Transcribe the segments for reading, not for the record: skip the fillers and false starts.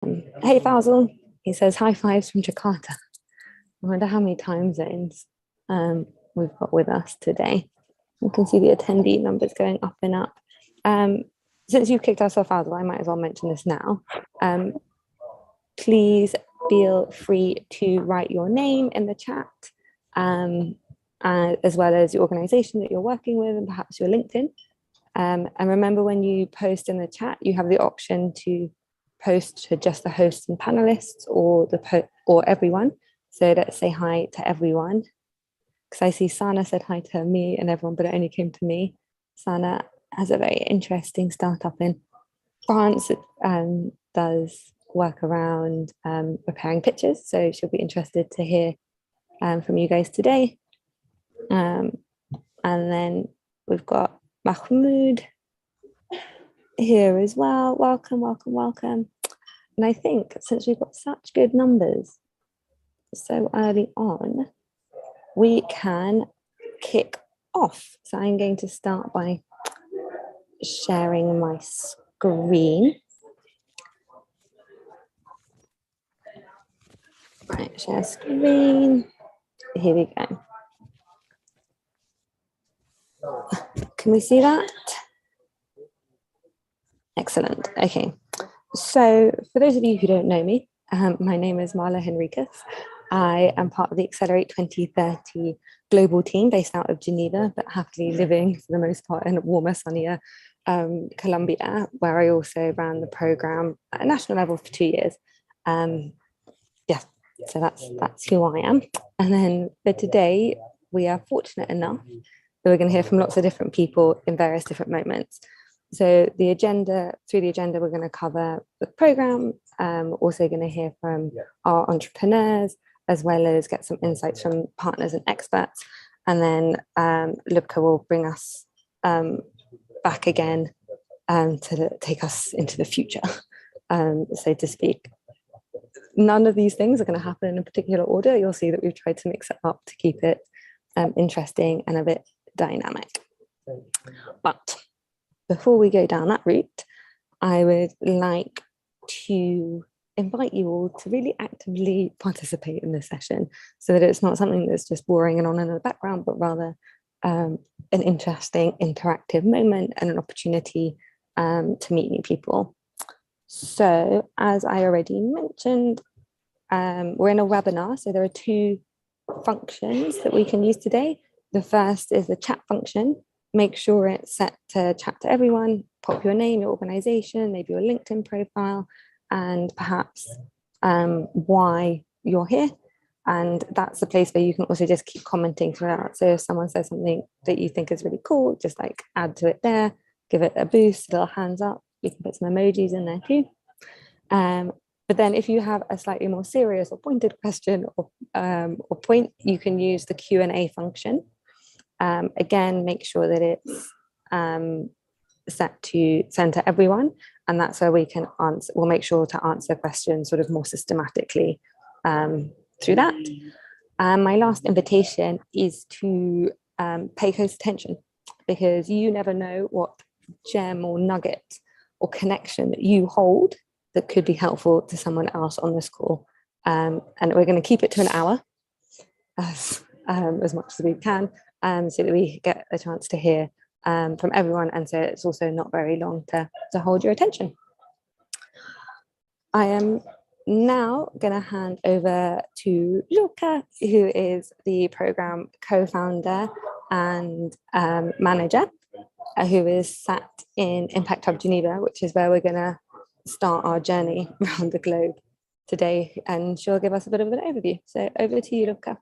Hey Faisal, he says hi fives from Jakarta. I wonder how many time zones we've got with us today. You can see the attendee numbers going up and up. Since you've kicked us off, Faisal, I might as well mention this now. Please feel free to write your name in the chat, as well as the organization that you're working with and perhaps your LinkedIn. And remember, when you post in the chat, you have the option to post to just the hosts and panelists or everyone. So let's say hi to everyone. Because I see Sana said hi to me and everyone, but it only came to me. Sana has a very interesting startup in France. It does work around preparing pictures. So she'll be interested to hear from you guys today. And then we've got Mahmoud here as well. Welcome, welcome, welcome. And I think since we've got such good numbers so early on, we can kick off. So I'm going to start by sharing my screen. Right, share screen. Here we go. Can we see that? Excellent. Okay. So for those of you who don't know me, my name is Marla Henriquez. I am part of the Accelerate2030 global team based out of Geneva, but happily living for the most part in a warmer, sunnier Colombia, where I also ran the program at a national level for 2 years. Yeah, so that's who I am. And then for today, we are fortunate enough that we're going to hear from lots of different people in various different moments. So through the agenda, we're going to cover the program. Also going to hear from our entrepreneurs, as well as get some insights from partners and experts. And then Lubka will bring us back again to take us into the future, so to speak. None of these things are going to happen in a particular order. You'll see that we've tried to mix it up to keep it interesting and a bit dynamic. But before we go down that route, I would like to invite you all to really actively participate in this session so that it's not something that's just boring and on in the background, but rather an interesting interactive moment and an opportunity to meet new people. So as I already mentioned, we're in a webinar, so there are two functions that we can use today. The first is the chat function. Make sure it's set to chat to everyone, pop your name, your organization, maybe your LinkedIn profile, and perhaps why you're here. And that's the place where you can also just keep commenting throughout. So if someone says something that you think is really cool, just like add to it there, give it a boost, a little hands up. You can put some emojis in there too. But then if you have a slightly more serious or pointed question or point, you can use the Q&A function. Again, make sure that it's set to send to everyone, and that's where we can answer. We'll make sure to answer questions sort of more systematically through that. My last invitation is to pay close attention, because you never know what gem or nugget or connection that you hold that could be helpful to someone else on this call. And we're going to keep it to an hour as much as we can, so that we get a chance to hear from everyone, and so it's also not very long to hold your attention. I am now going to hand over to Luca, who is the program co-founder and manager, who is sat in Impact Hub Geneva, which is where we're going to start our journey around the globe today, and she'll give us a bit of an overview. So over to you, Luca.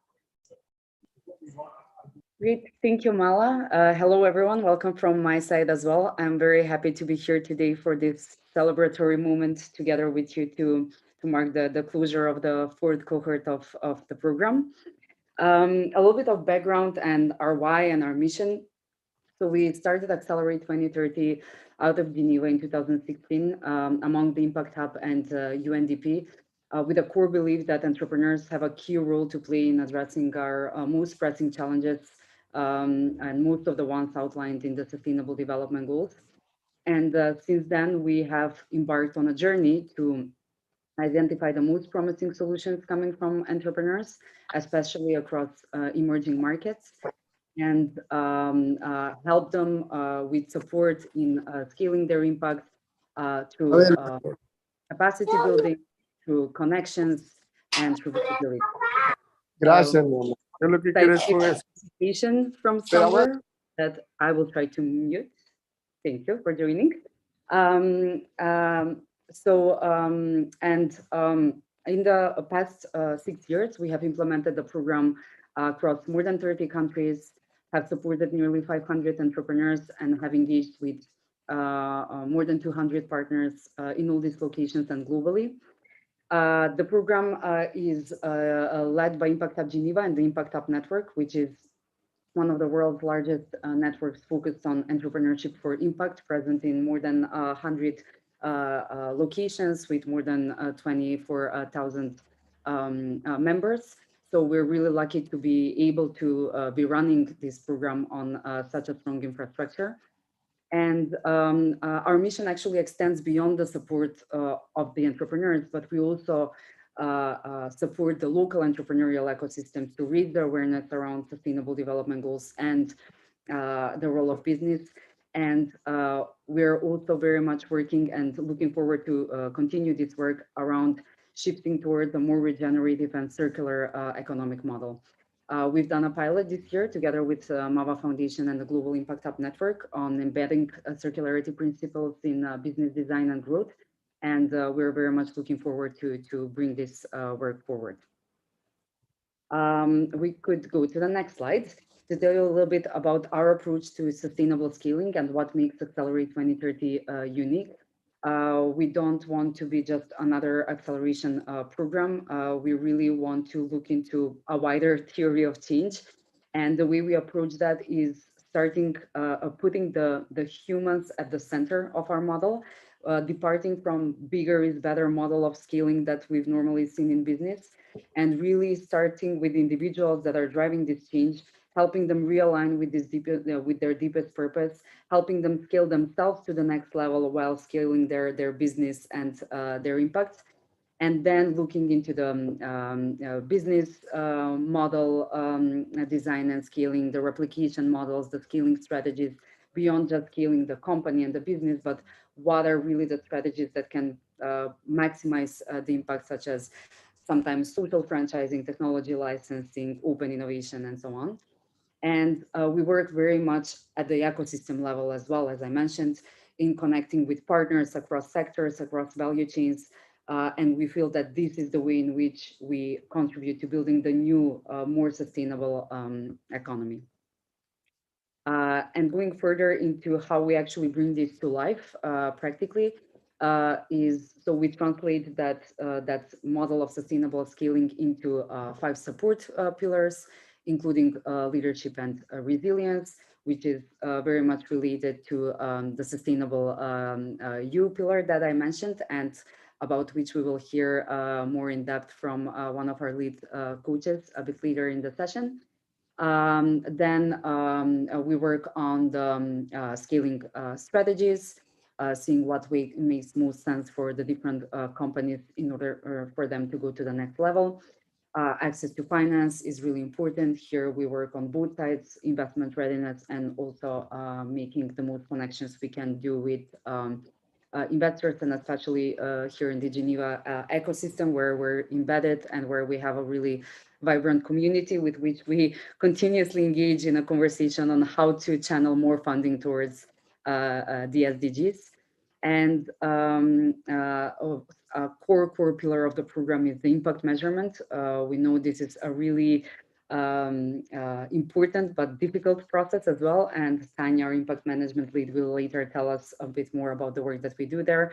Great, thank you, Mala. Hello, everyone. Welcome from my side as well. I'm very happy to be here today for this celebratory moment together with you to mark the closure of the fourth cohort of the program. A little bit of background and our why and our mission. So we started Accelerate 2030 out of Geneva in 2016 among the Impact Hub and UNDP, with a core belief that entrepreneurs have a key role to play in addressing our most pressing challenges, and most of the ones outlined in the Sustainable Development Goals. And since then, we have embarked on a journey to identify the most promising solutions coming from entrepreneurs, especially across emerging markets, and help them with support in scaling their impact through capacity building, through connections, and through visibility. Gracias, mi amor. ¿Qué es lo que I quieres see con eso? notification from Pero bueno, somewhere that I will try to mute. Thank you for joining. Um, um, in the past 6 years, we have implemented the program across more than 30 countries, have supported nearly 500 entrepreneurs, and have engaged with more than 200 partners in all these locations and globally. The program is led by Impact Hub Geneva and the Impact Hub Network, which is one of the world's largest networks focused on entrepreneurship for impact, present in more than 100 locations with more than 24,000 members. So we're really lucky to be able to be running this program on such a strong infrastructure. And our mission actually extends beyond the support of the entrepreneurs, but we also support the local entrepreneurial ecosystem to raise the awareness around sustainable development goals and the role of business. And we're also very much working and looking forward to continue this work around shifting towards a more regenerative and circular economic model. We've done a pilot this year together with MAVA Foundation and the Global Impact Hub Network on embedding circularity principles in business design and growth. And we're very much looking forward to bring this work forward. We could go to the next slide to tell you a little bit about our approach to sustainable scaling and what makes Accelerate 2030 unique. We don't want to be just another acceleration program. We really want to look into a wider theory of change. And the way we approach that is starting putting the humans at the center of our model, departing from bigger is better model of scaling that we've normally seen in business, and really starting with individuals that are driving this change, helping them realign with this with their deepest purpose, helping them scale themselves to the next level while scaling their business and their impact. And then looking into the business model design and scaling, the replication models, the scaling strategies, beyond just scaling the company and the business, but what are really the strategies that can maximize the impact, such as sometimes social franchising, technology licensing, open innovation, and so on. And we work very much at the ecosystem level as well, as I mentioned, in connecting with partners across sectors, across value chains. And we feel that this is the way in which we contribute to building the new, more sustainable economy. And going further into how we actually bring this to life practically, so we translate that model of sustainable scaling into 5 support pillars, including leadership and resilience, which is very much related to the sustainable U pillar that I mentioned, and about which we will hear more in depth from one of our lead coaches a bit later in the session. Then we work on the scaling strategies, seeing what way makes most sense for the different companies in order for them to go to the next level. Access to finance is really important. Here we work on both sides, investment readiness, and also making the most connections we can do with investors, and especially here in the Geneva ecosystem, where we're embedded and where we have a really vibrant community with which we continuously engage in a conversation on how to channel more funding towards the SDGs. And a core pillar of the program is the impact measurement. We know this is a really important but difficult process as well. And Tanya, our impact management lead, will later tell us a bit more about the work that we do there.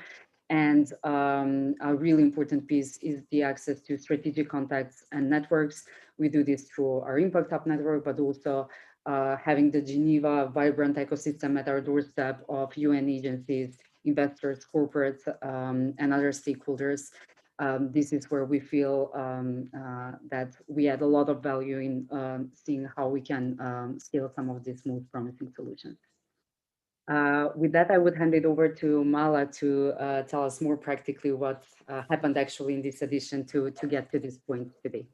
And a really important piece is the access to strategic contacts and networks. We do this through our Impact Hub network, but also having the Geneva vibrant ecosystem at our doorstep of UN agencies, investors, corporates, and other stakeholders. This is where we feel that we add a lot of value in seeing how we can scale some of these most promising solutions. With that, I would hand it over to Mala to tell us more practically what happened actually in this edition to get to this point today.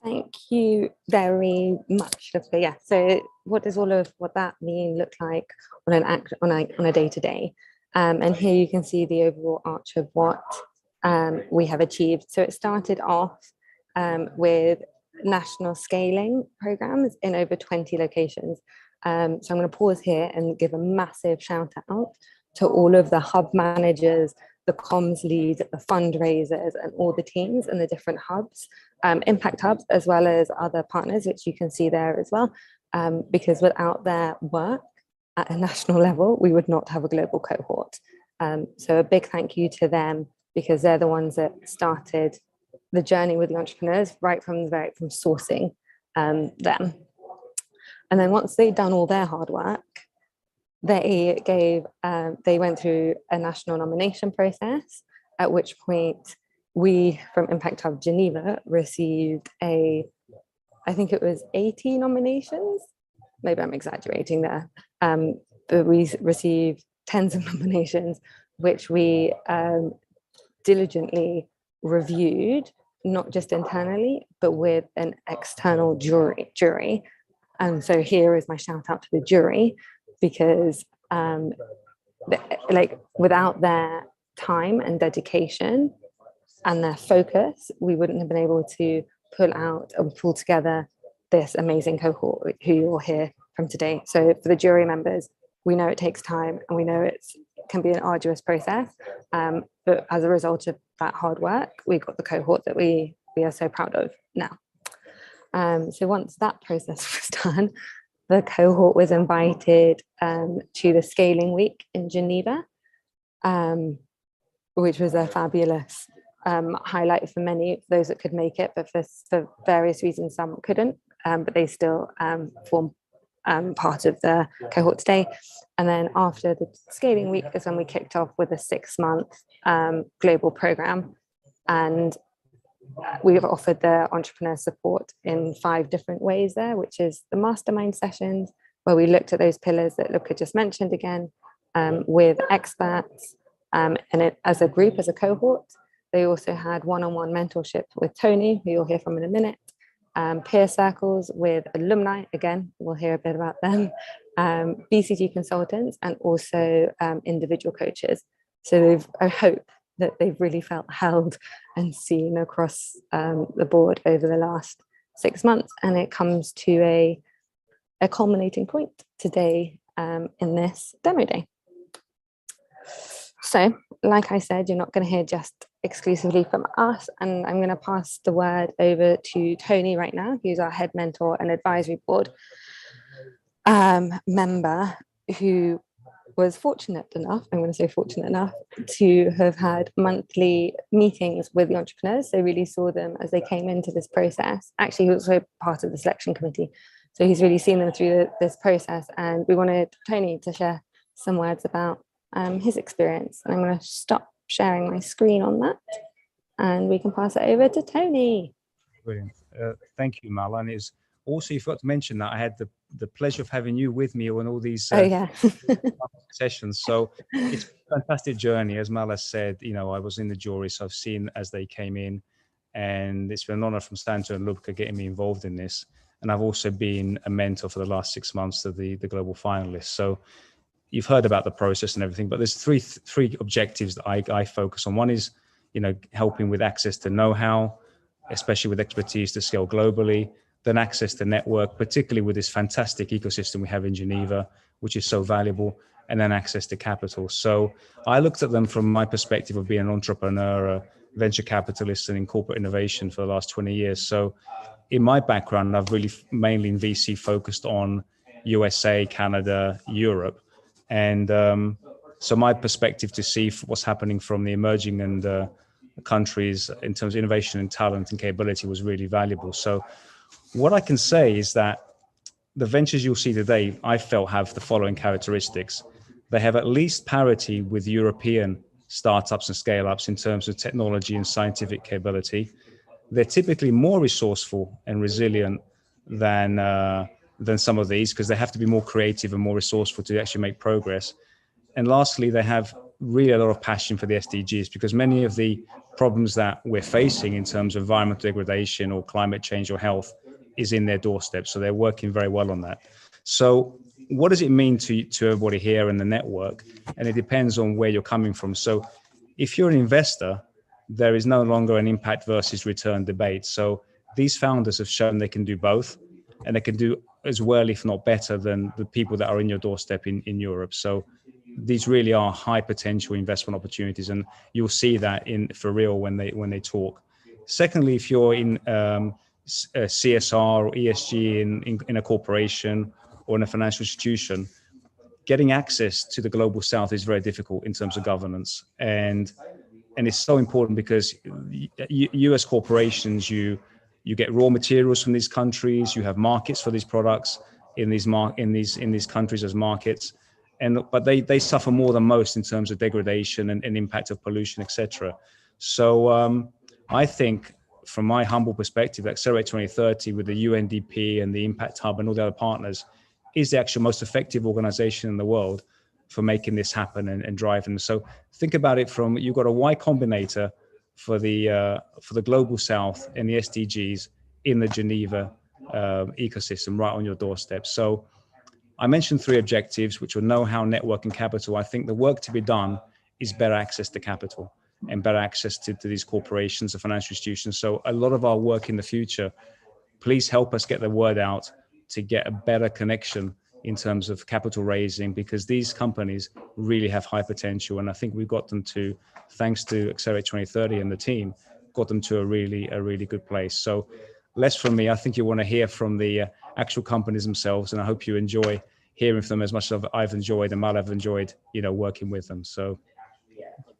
Thank you very much, Lufka. Yeah, so what does all of what that mean look like on a day-to-day? And here you can see the overall arch of what we have achieved. So it started off with national scaling programs in over 20 locations. So I'm going to pause here and give a massive shout out to all of the hub managers, the comms leads, the fundraisers, and all the teams and the different hubs, impact hubs, as well as other partners, which you can see there as well, because without their work at a national level, we would not have a global cohort. So a big thank you to them, because they're the ones that started the journey with the entrepreneurs right from sourcing them. And then once they'd done all their hard work, they went through a national nomination process, at which point we from Impact Hub Geneva received I think it was 80 nominations. Maybe I'm exaggerating there, but we received tens of nominations, which we diligently reviewed, not just internally, but with an external jury. And so here is my shout out to the jury, because like without their time and dedication and their focus, we wouldn't have been able to pull together this amazing cohort who you'll hear from today. So for the jury members, we know it takes time and we know it can be an arduous process, but as a result of that hard work, we got the cohort that we are so proud of now. So once that process was done, the cohort was invited to the Scaling Week in Geneva, which was a fabulous highlight for many of those that could make it, but for various reasons some couldn't, but they still form part of the cohort today. And then after the Scaling Week is when we kicked off with a 6-month global program, and we've offered the entrepreneur support in 5 different ways there, which is the mastermind sessions, where we looked at those pillars that Luca just mentioned again, with experts, and it as a group, as a cohort. They also had one-on-one mentorship with Tony, who you'll hear from in a minute, peer circles with alumni, again, we'll hear a bit about them, BCG consultants, and also individual coaches. So I hope that they've really felt held and seen across the board over the last 6 months. And it comes to a culminating point today in this demo day. So, like I said, you're not going to hear just exclusively from us, and I'm going to pass the word over to Tony right now, who's our head mentor and advisory board member, who was fortunate enough, I'm going to say fortunate enough, to have had monthly meetings with the entrepreneurs. So really saw them as they came into this process. Actually, he was also part of the selection committee. So he's really seen them through this process. And we wanted Tony to share some words about his experience. And I'm going to stop sharing my screen on that, and we can pass it over to Tony. Brilliant. Thank you, Mala. And it's also, you forgot to mention that I had the pleasure of having you with me on all these sessions. So it's a fantastic journey. As Mala said, you know, I was in the jury, so I've seen as they came in, and it's been an honor from Santa and Lubka getting me involved in this. And I've also been a mentor for the last 6 months to the global finalists. So you've heard about the process and everything, but there's three objectives that I focus on. One is, you know, helping with access to know-how, especially with expertise to scale globally, then access to network, particularly with this fantastic ecosystem we have in Geneva, which is so valuable, and then access to capital. So I looked at them from my perspective of being an entrepreneur, a venture capitalist, and in corporate innovation for the last 20 years. So in my background, I've really mainly in VC focused on USA, Canada, Europe. And so my perspective to see what's happening from the emerging and countries in terms of innovation and talent and capability was really valuable. So what I can say is that the ventures you'll see today, I felt, have the following characteristics. They have at least parity with European startups and scale-ups in terms of technology and scientific capability. They're typically more resourceful and resilient than than some of these because they have to be more creative and more resourceful to actually make progress. And lastly, they have really a lot of passion for the SDGs because many of the problems that we're facing in terms of environmental degradation or climate change or health is in their doorstep. So they're working very well on that. So what does it mean to everybody here in the network? And it depends on where you're coming from. So if you're an investor, there is no longer an impact versus return debate. So these founders have shown they can do both, and they can do as well, if not better, than the people that are in your doorstep in Europe. So these really are high potential investment opportunities, and you'll see that for real when they talk. Secondly, if you're in CSR or ESG in a corporation or in a financial institution, getting access to the global south is very difficult in terms of governance. And it's so important because US corporations, you get raw materials from these countries, you have markets for these products in these countries as markets. But they suffer more than most in terms of degradation and impact of pollution, etc. So I think, from my humble perspective, Accelerate 2030 with the UNDP and the Impact Hub and all the other partners is the actual most effective organization in the world for making this happen and driving them. So think about it from, you've got a Y Combinator for the global south and the SDGs in the Geneva ecosystem right on your doorstep. So I mentioned 3 objectives, which were know-how, network, and capital. I think the work to be done is better access to capital and better access to these corporations and financial institutions. So a lot of our work in the future, please help us get the word out to get a better connection in terms of capital raising, because these companies really have high potential. And I think we've got them to, thanks to Accelerate 2030 and the team, got them to a really good place. So less from me. I think you want to hear from the actual companies themselves, and I hope you enjoy hearing from them as much as I've enjoyed and I've enjoyed, working with them. So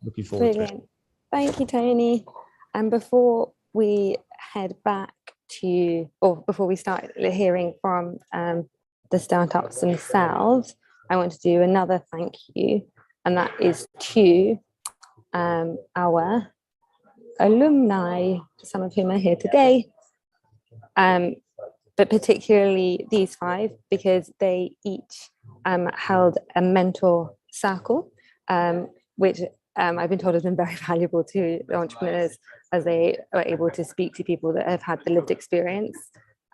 looking forward to it. Thank you, Tony. And before we head back to, or before we start hearing from the startups themselves, I want to do another thank you, and that is to our alumni, some of whom are here today, but particularly these 5, because they each held a mentor circle, which I've been told has been very valuable to the entrepreneurs, as they are able to speak to people that have had the lived experience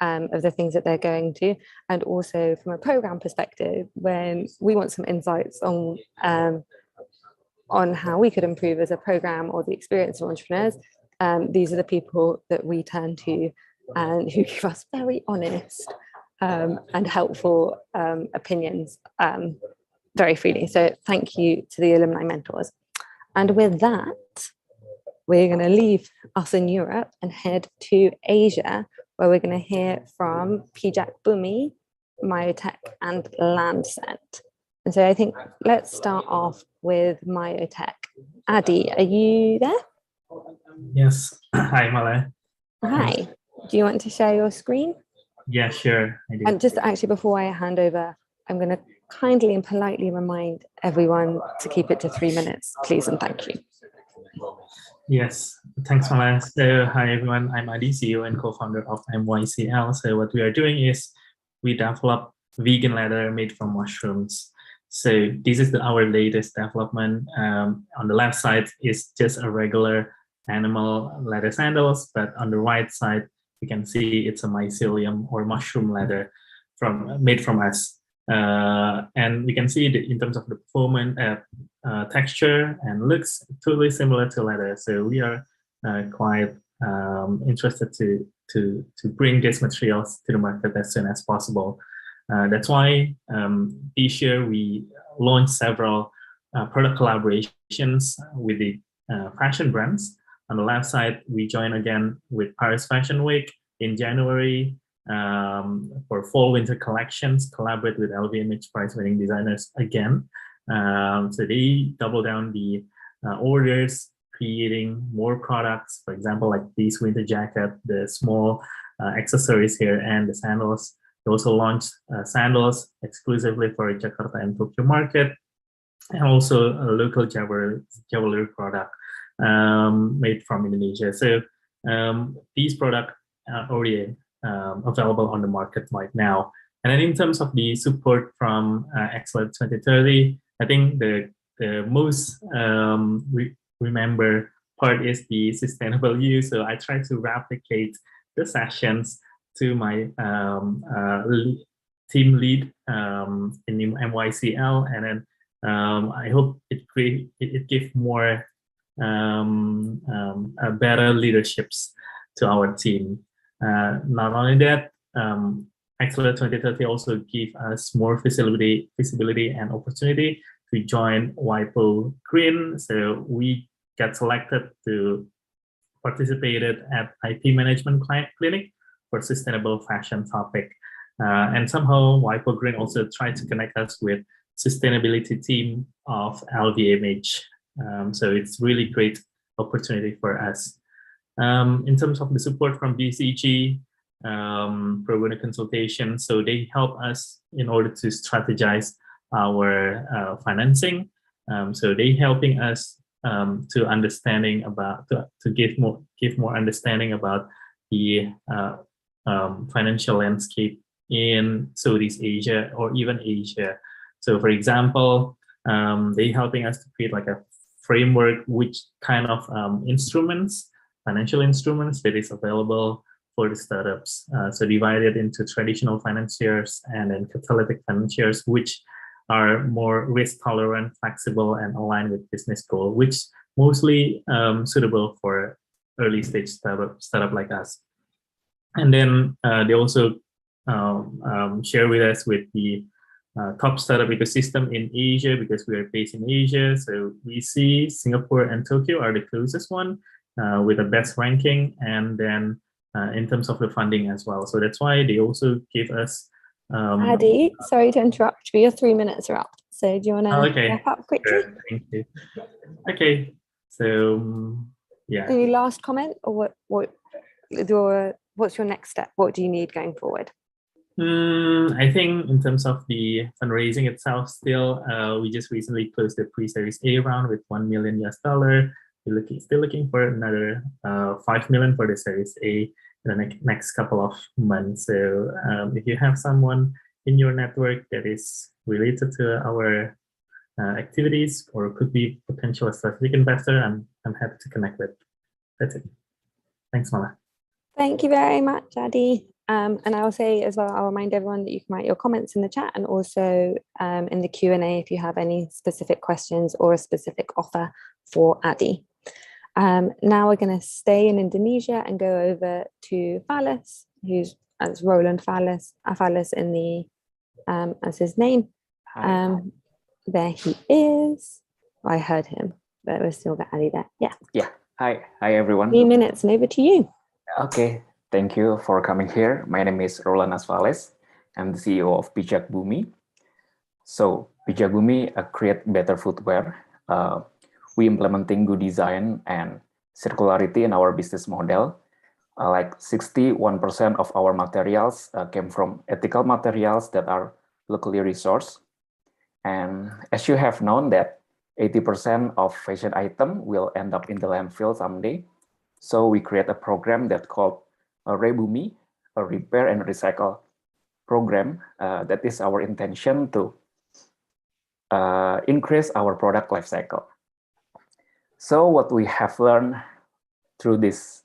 of the things that they're going to. And also from a program perspective, when we want some insights on how we could improve as a program or the experience of entrepreneurs, these are the people that we turn to and who give us very honest and helpful opinions very freely. So thank you to the alumni mentors. And with that, we're going to leave us in Europe and head to Asia, where we're going to hear from Pijak Bumi, Myotech, and Landsat. And so I think let's start off with Myotech. Adi, are you there? Yes. Hi, Mala. Hi. Do you want to share your screen? Yeah, sure. I do. And just actually, before I hand over, I'm going to kindly and politely remind everyone to keep it to 3 minutes, please, and thank you. Yes, thanks, Mala. So, hi, everyone. I'm Adi, CEO and co-founder of MYCL. So what we are doing is we develop vegan leather made from mushrooms. So this is our latest development. On the left side is just a regular animal leather sandals, but on the right side, you can see it's a mycelium or mushroom leather made from us. And we can see that in terms of the performance, texture and looks totally similar to leather. So we are quite interested to bring these materials to the market as soon as possible. That's why this year we launched several product collaborations with the fashion brands. On the left side, we join again with Paris Fashion Week in January for fall winter collections, collaborate with LVMH prize-winning designers again. So they double down the orders, creating more products, for example, like this winter jacket, the small accessories here, and the sandals. They also launched sandals exclusively for Jakarta and Tokyo market, and also a local jewelry product made from Indonesia. So these products are already available on the market right now. And then in terms of the support from Accelerate2030, I think the most remember part is the sustainable use. So I try to replicate the sessions to my team lead in MYCL, and then I hope it gives more better leaderships to our team. Not only that, Accelerate2030 also give us more visibility and opportunity to join WIPO Green. So we got selected to participate at IP Management Clinic for sustainable fashion topic. And somehow WIPO Green also tried to connect us with sustainability team of LVMH. So it's really great opportunity for us. In terms of the support from BCG, pro bono consultation, so they help us in order to strategize our financing. So they helping us to understanding about to give more understanding about the financial landscape in Southeast Asia or even Asia. So for example, they helping us to create like a framework which kind of financial instruments that is available for the startups. So divided into traditional financiers and then catalytic financiers, which are more risk tolerant, flexible, and aligned with business goal, which mostly suitable for early stage startup like us. And then they also share with us with the top startup ecosystem in Asia, because we are based in Asia. So we see Singapore and Tokyo are the closest one with the best ranking, and then in terms of the funding as well. So that's why they also give us Adi, sorry to interrupt, but your 3 minutes are up. So do you want to wrap up quickly? Sure. Thank you. Okay, so yeah. Any last comment, or what's your next step? What do you need going forward? I think in terms of the fundraising itself, still we just recently closed the pre-series A round with $1 million US. We're still looking for another 5 million for the series A in the next couple of months. So if you have someone in your network that is related to our activities or could be potential strategic investor, I'm happy to connect with. That's it. Thanks, Mala. Thank you very much, Adi. And I'll say as well, I'll remind everyone that you can write your comments in the chat, and also in the Q&A if you have any specific questions or a specific offer for Adi. Now we're going to stay in Indonesia and go over to Falis, who's as Roland Falis in the as his name. There he is. I heard him, but we're still got Adi there. Yeah. Hi everyone. 3 minutes and over to you. Okay, thank you for coming here. My name is Roland Falis. I'm the CEO of Bijak Bumi. So Bijak Bumi create better footwear. We implementing good design and circularity in our business model. Like 61% of our materials came from ethical materials that are locally resourced. And as you have known that 80% of fashion item will end up in the landfill someday. So we create a program that called Rebumi, a repair and recycle program. That is our intention to increase our product life cycle. So what we have learned through this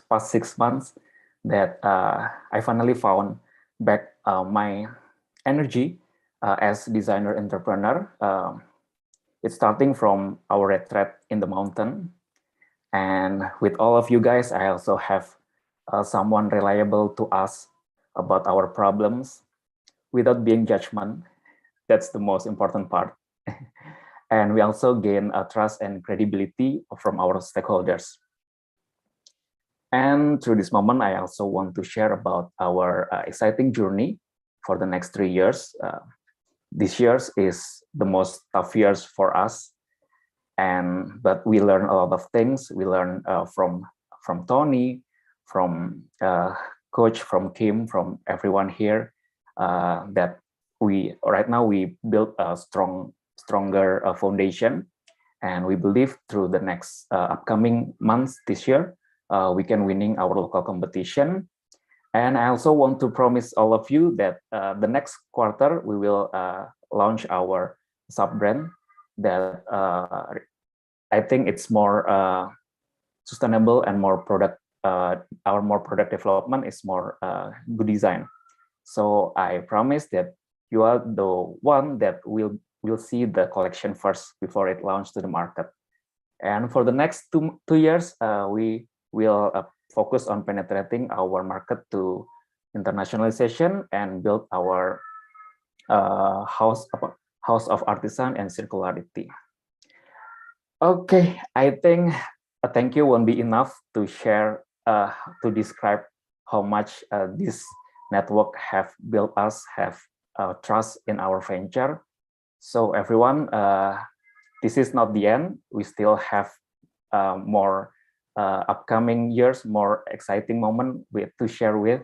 past six months, that I finally found back my energy as designer entrepreneur. It's starting from our retreat in the mountain. And with all of you guys, I also have someone reliable to ask about our problems without being judgment. That's the most important part. And we also gain trust and credibility from our stakeholders. And through this moment, I also want to share about our exciting journey for the next 3 years. This year is the most tough years for us, but we learn a lot of things. We learn from Tony, from Coach, from Kim, from everyone here, that right now we built a stronger foundation, and we believe through the next upcoming months this year, we can winning our local competition, And I also want to promise all of you that the next quarter, we will launch our sub-brand that I think it's more sustainable and more product, our more product development is more good design. So I promise that you are the one that will see the collection first before it launched to the market. And for the next two years, we will focus on penetrating our market to internationalization and build our house of artisan and circularity. Okay, I think a thank you won't be enough to share, to describe how much this network have built us, have trust in our venture. So everyone, this is not the end. We still have more upcoming years, more exciting moment to share with.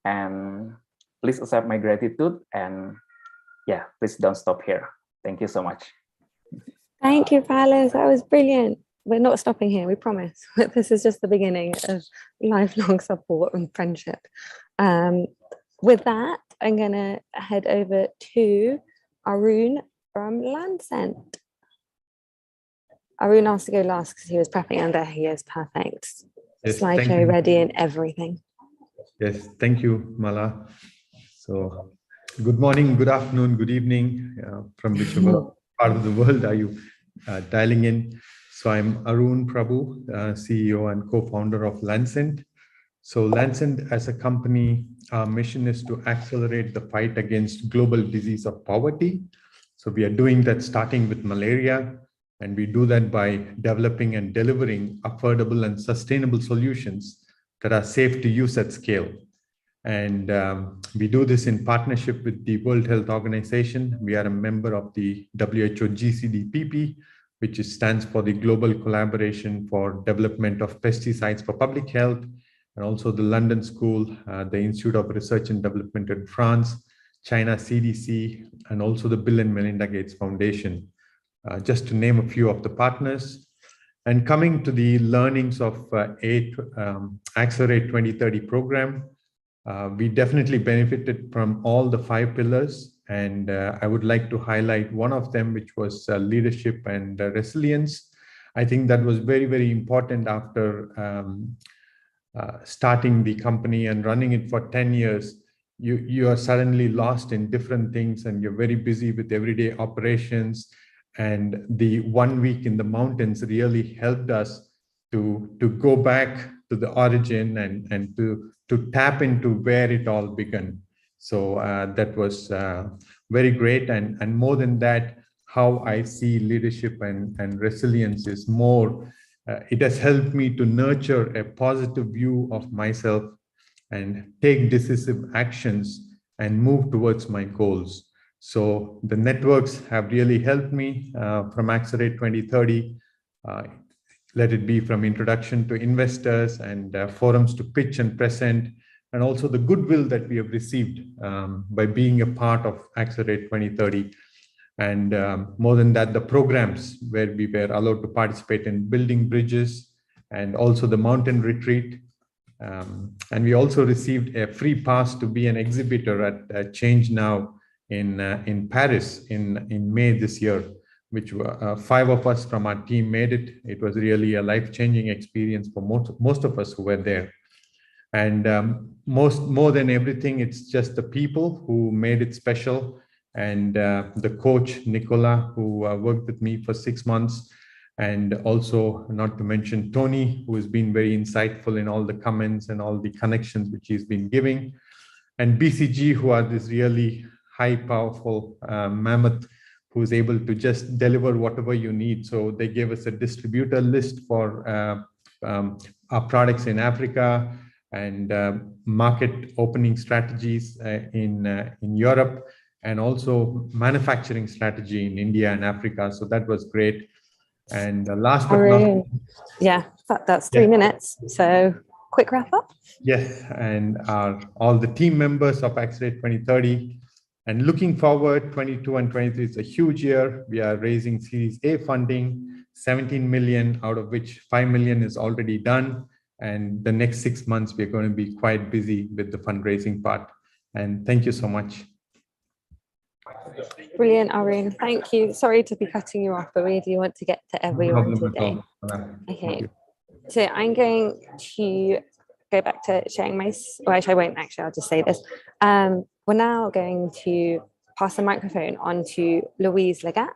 And please accept my gratitude. And yeah, please don't stop here. Thank you so much. Thank you, Palace. That was brilliant. We're not stopping here, we promise. This is just the beginning of lifelong support and friendship. With that, I'm going to head over to Arun from Lancent. Arun asked to go last because he was prepping, and there he is. Perfect. Yes, slideshow ready and everything. Yes, thank you, Mala. So good morning, good afternoon, good evening, from whichever part of the world are you dialing in. So I'm Arun Prabhu, CEO and co-founder of Lancent. So Lancent as a company, our mission is to accelerate the fight against global disease of poverty. So we are doing that starting with malaria, and we do that by developing and delivering affordable and sustainable solutions that are safe to use at scale. And we do this in partnership with the World Health Organization. We are a member of the WHO GCDPP, which stands for the Global Collaboration for Development of Pesticides for Public Health, and also the London School, the Institute of Research and Development in France, China CDC, and also the Bill and Melinda Gates Foundation, just to name a few of the partners. And coming to the learnings of Accelerate 2030 program, we definitely benefited from all the 5 pillars. And I would like to highlight one of them, which was leadership and resilience. I think that was very, very important after starting the company and running it for 10 years. You are suddenly lost in different things, and you're very busy with everyday operations. And the 1 week in the mountains really helped us to go back to the origin and to tap into where it all began. So that was very great. And more than that, how I see leadership and resilience is more, it has helped me to nurture a positive view of myself and take decisive actions and move towards my goals. So the networks have really helped me from Accelerate 2030. Let it be from introduction to investors and forums to pitch and present, and also the goodwill that we have received by being a part of Accelerate 2030. And more than that, the programs where we were allowed to participate in building bridges and also the mountain retreat. And we also received a free pass to be an exhibitor at Change Now in Paris in May this year, which were 5 of us from our team made it. It was really a life-changing experience for most of us who were there. And more than everything, it's just the people who made it special. And the coach, Nicola, who worked with me for 6 months. And also, not to mention Tony, who has been very insightful in all the comments and all the connections which he's been giving. And BCG, who are this really high, powerful mammoth who is able to just deliver whatever you need. So they gave us a distributor list for our products in Africa, and market opening strategies in Europe, and also manufacturing strategy in India and Africa. So that was great. And last but not least, yeah, that's 3 minutes. So quick wrap up. Yes, and all the team members of Accelerate 2030. And looking forward, 22 and 23 is a huge year. We are raising Series A funding, 17 million, out of which 5 million is already done. And the next 6 months, we're going to be quite busy with the fundraising part. And thank you so much. Brilliant, Arun. Thank you. Sorry to be cutting you off, but we do want to get to everyone today. Okay. So I'm going to go back to sharing my, well, actually I won't actually, I'll just say this. We're now going to pass the microphone on to Louise Legat,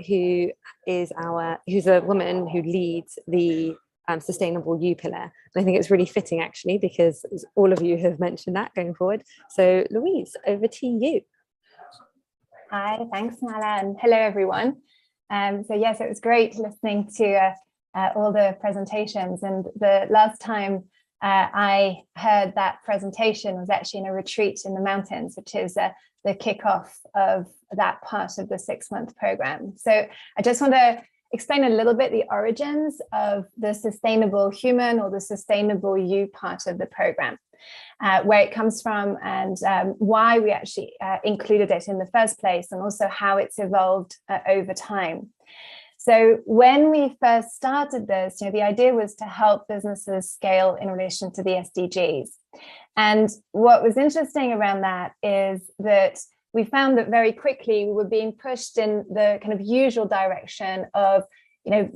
who's a woman who leads the Sustainable You pillar. And I think it's really fitting actually, because all of you have mentioned that going forward. So Louise, over to you. Hi, thanks Mala, and hello everyone. So yes, it was great listening to all the presentations, and the last time I heard that presentation was actually in a retreat in the mountains, which is the kickoff of that part of the 6-month program. So I just want to explain a little bit the origins of the Sustainable Human or the Sustainable You part of the program. Where it comes from and why we actually included it in the first place, and also how it's evolved over time. So when we first started this, the idea was to help businesses scale in relation to the SDGs. And what was interesting around that is that we found that very quickly we were being pushed in the kind of usual direction of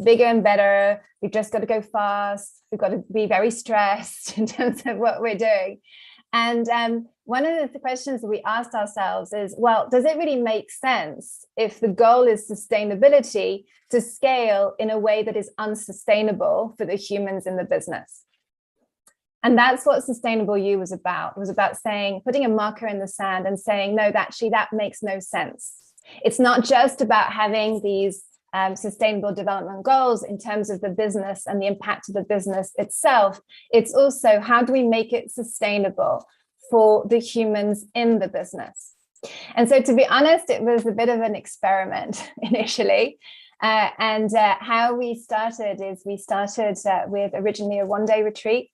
bigger and better. We've just got to go fast. We've got to be very stressed in terms of what we're doing. And one of the questions that we asked ourselves is, well, does it really make sense if the goal is sustainability to scale in a way that is unsustainable for the humans in the business? And that's what Sustainable You was about. It was about putting a marker in the sand and saying, no, actually, that makes no sense. It's not just about having these sustainable development goals in terms of the business and the impact of the business itself. It's also, how do we make it sustainable for the humans in the business? And so, to be honest, it was a bit of an experiment initially. How we started is we started with originally a one-day retreat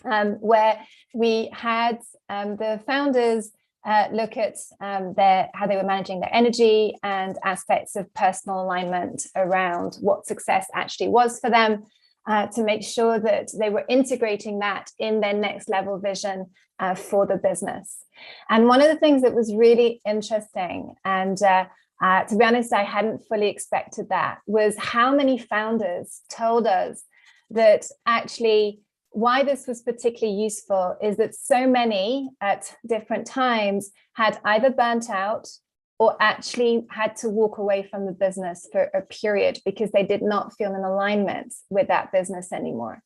where we had the founders look at how they were managing their energy and aspects of personal alignment around what success actually was for them, to make sure that they were integrating that in their next level vision for the business. And one of the things that was really interesting, and to be honest, I hadn't fully expected that, was how many founders told us that actually why this was particularly useful is that so many at different times had either burnt out or actually had to walk away from the business for a period because they did not feel in alignment with that business anymore.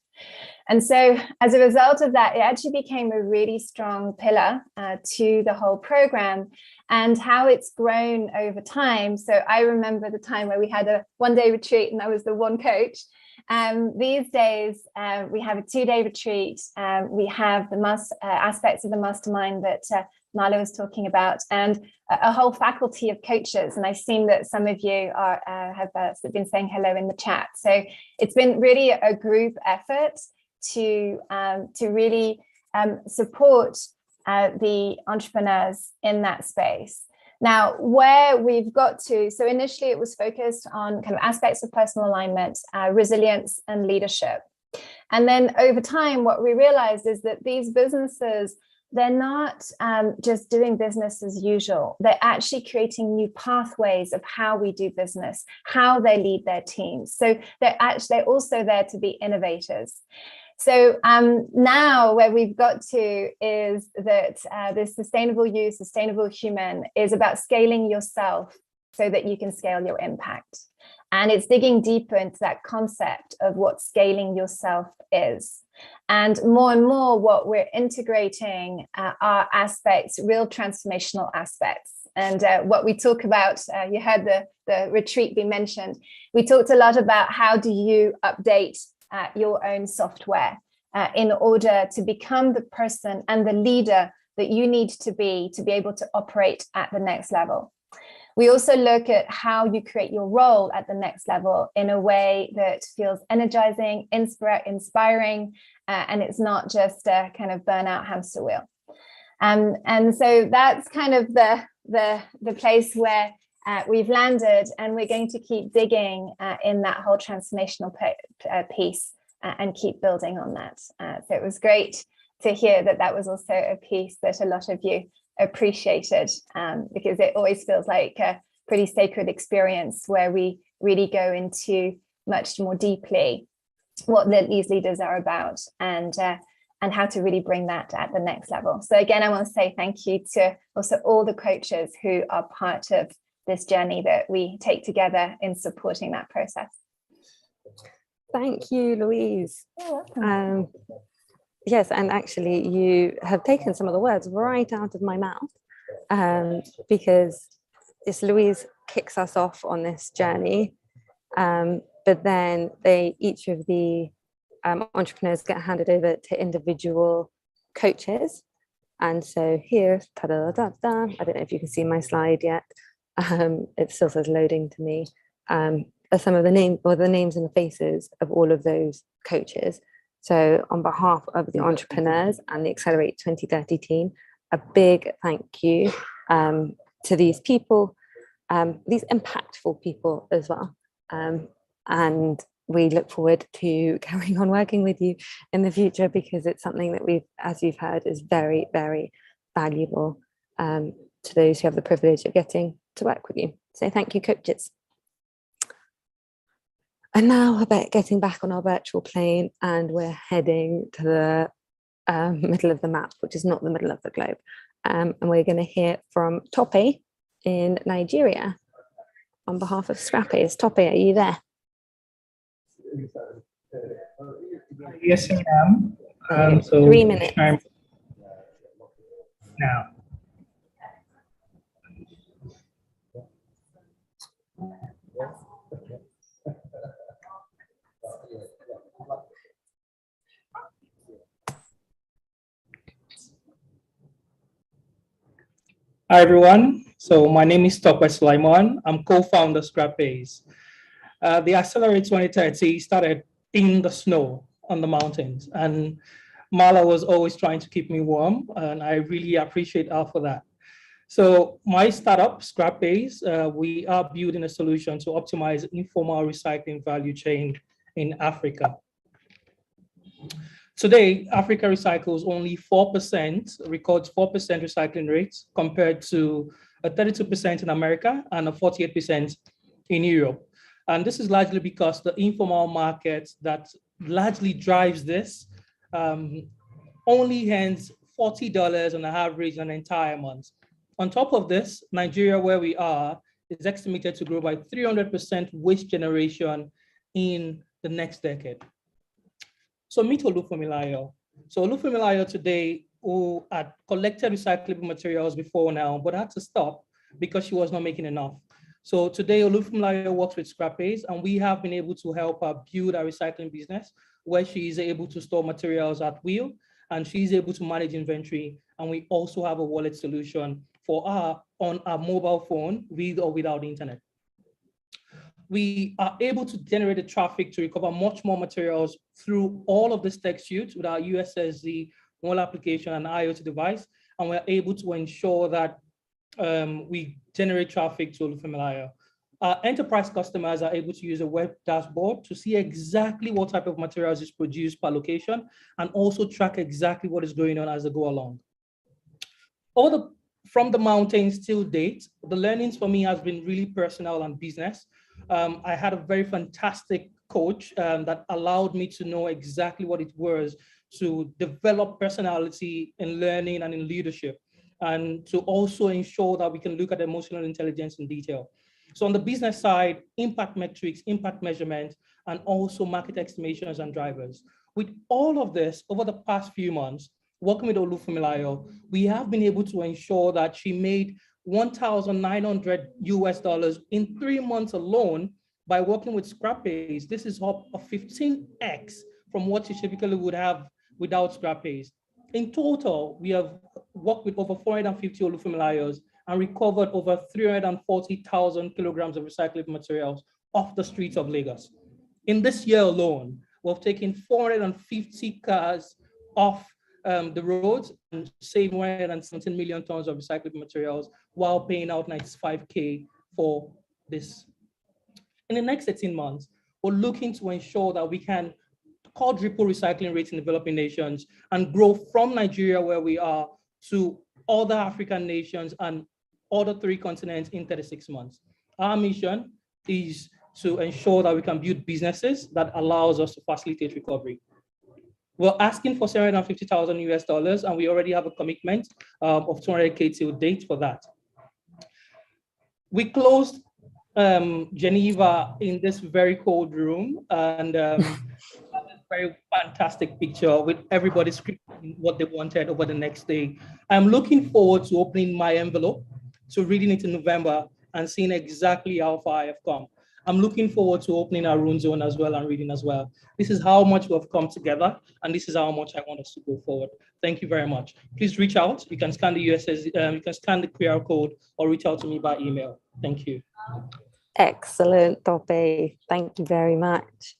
And so as a result of that, it actually became a really strong pillar to the whole program and how it's grown over time. So I remember the time where we had a one-day retreat and I was the one coach. These days, we have a 2-day retreat. We have the aspects of the mastermind that Marla was talking about, and a whole faculty of coaches. And I've seen that some of you have been saying hello in the chat. So it's been really a group effort to really support the entrepreneurs in that space. Now, where we've got to, so initially it was focused on kind of aspects of personal alignment, resilience and leadership. And then over time, what we realized is that these businesses, they're not just doing business as usual. They're actually creating new pathways of how we do business, how they lead their teams. So they're also there to be innovators. So now where we've got to is that this Sustainable You, Sustainable Human is about scaling yourself so that you can scale your impact. And it's digging deeper into that concept of what scaling yourself is. And more what we're integrating are aspects, real transformational aspects. And what we talk about, you heard the retreat be mentioned. We talked a lot about how do you update your own software in order to become the person and the leader that you need to be able to operate at the next level. We also look at how you create your role at the next level in a way that feels energizing, inspiring, and it's not just a kind of burnout hamster wheel. And so that's kind of the place where we've landed, and we're going to keep digging in that whole transformational piece and keep building on that. So it was great to hear that that was also a piece that a lot of you appreciated, because it always feels like a pretty sacred experience where we really go into much more deeply what these leaders are about and how to really bring that at the next level. So again, I want to say thank you to also all the coaches who are part of this journey that we take together in supporting that process. Thank you, Louise. Yes, and actually you have taken some of the words right out of my mouth, because this Louise kicks us off on this journey, but then each of the entrepreneurs get handed over to individual coaches. And so here, I don't know if you can see my slide yet. It still says loading to me. Are some of the names and the faces of all of those coaches. So on behalf of the entrepreneurs and the Accelerate 2030 team, a big thank you to these people, these impactful people as well. And we look forward to carrying on working with you in the future, because it's something that as you've heard, is very, very valuable to those who have the privilege of getting to work with you. So thank you, coaches. And now about getting back on our virtual plane, and we're heading to the middle of the map, which is not the middle of the globe. And we're going to hear from Tope in Nigeria on behalf of Scrappers. Tope, are you there? Yes, I am. So 3 minutes. Now. Hi, everyone. So my name is Tope Sulaiman. I'm co-founder of Scrappers. The Accelerate 2030 started in the snow on the mountains, and Mala was always trying to keep me warm, and I really appreciate her for that. So my startup, Scrappers, we are building a solution to optimize informal recycling value chain in Africa. Today, Africa recycles only 4%, records 4% recycling rates, compared to a 32% in America and a 48% in Europe. And this is largely because the informal market that largely drives this only earns $40 on average an entire month. On top of this, Nigeria, where we are, is estimated to grow by 300% waste generation in the next decade. So meet Olufunmilayo. So Olufunmilayo today, who had collected recyclable materials before now, but had to stop because she was not making enough. So today, Olufunmilayo works with Scrappers, and we have been able to help her build a recycling business where she is able to store materials at will, and she's able to manage inventory. And we also have a wallet solution for her on a mobile phone with or without the internet. We are able to generate the traffic to recover much more materials through all of this tech suite with our USSD mobile application and IoT device. And we're able to ensure that we generate traffic to Olufunmilayo. Our enterprise customers are able to use a web dashboard to see exactly what type of materials is produced per location, and also track exactly what is going on as they go along. From the mountains till date, the learnings for me has been really personal and business. I had a very fantastic coach that allowed me to know exactly what it was to develop personality in learning and in leadership, and to also ensure that we can look at emotional intelligence in detail. So on the business side, impact metrics, impact measurement, and also market estimations and drivers. With all of this, over the past few months, working with Olufunmilayo, we have been able to ensure that she made $1,900 in 3 months alone by working with Scrappers. This is up a 15x from what she typically would have without Scrappers. In total, we have worked with over 450 Olufunmilayos and recovered over 340,000 kilograms of recyclable materials off the streets of Lagos. In this year alone, we've taken 450 cars off the roads and saved 117 million tons of recyclable materials while paying out 95K for this. In the next 18 months, we're looking to ensure that we can quadruple recycling rates in developing nations and grow from Nigeria, where we are, to other African nations and other 3 continents in 36 months. Our mission is to ensure that we can build businesses that allows us to facilitate recovery. We're asking for $750,000 US, and we already have a commitment of 200K till date for that. We closed Geneva in this very cold room, and very fantastic picture with everybody scripting what they wanted over the next day. I'm looking forward to opening my envelope, to reading it in November and seeing exactly how far I have come. I'm looking forward to opening Arun's own as well and reading as well. This is how much we have come together, and this is how much I want us to go forward. Thank you very much. Please reach out. You can scan the you can scan the QR code or reach out to me by email. Thank you. Excellent, Tope. Thank you very much.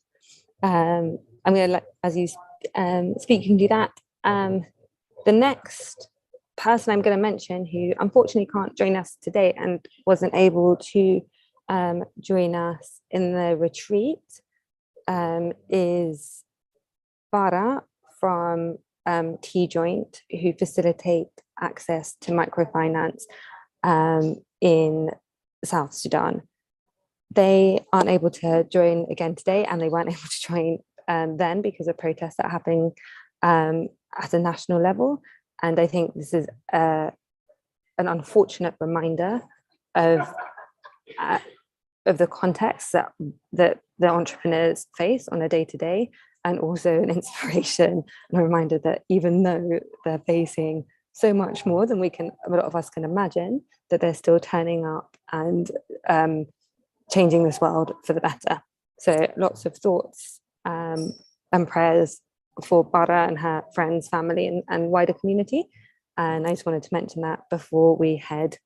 I'm going to let, as you speak, you can do that. The next person I'm going to mention, who unfortunately can't join us today and wasn't able to join us in the retreat, is Bara from T-Joint, who facilitate access to microfinance in South Sudan. They aren't able to join again today, and they weren't able to join then because of protests that are happening at a national level. And I think this is an unfortunate reminder of the context that the entrepreneurs face on a day-to-day, and also an inspiration and a reminder that even though they're facing so much more than a lot of us can imagine, that they're still turning up and changing this world for the better. So lots of thoughts and prayers for Bara and her friends, family, and wider community. And I just wanted to mention that before we head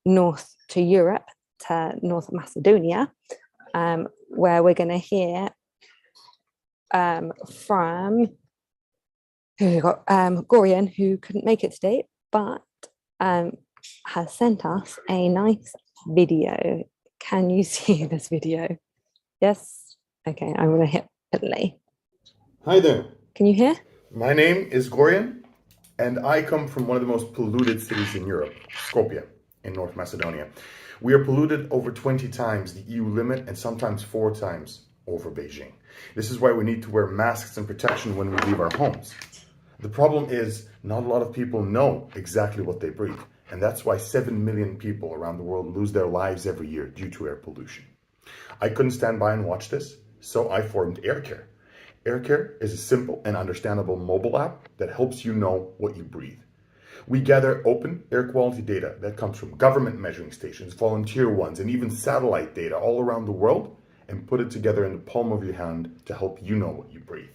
north to Europe, to North Macedonia, where we're going to hear from Gorian, who couldn't make it today, but has sent us a nice video. Can you see this video? Yes? Okay, I'm going to hit play. Hi there. Can you hear? My name is Gorian, and I come from one of the most polluted cities in Europe, Skopje, in North Macedonia. We are polluted over 20 times the EU limit, and sometimes 4 times over Beijing. This is why we need to wear masks and protection when we leave our homes. The problem is not a lot of people know exactly what they breathe, and that's why 7 million people around the world lose their lives every year due to air pollution. I couldn't stand by and watch this, so I formed AirCare. AirCare is a simple and understandable mobile app that helps you know what you breathe. We gather open air quality data that comes from government measuring stations, volunteer ones, and even satellite data all around the world, and put it together in the palm of your hand to help you know what you breathe.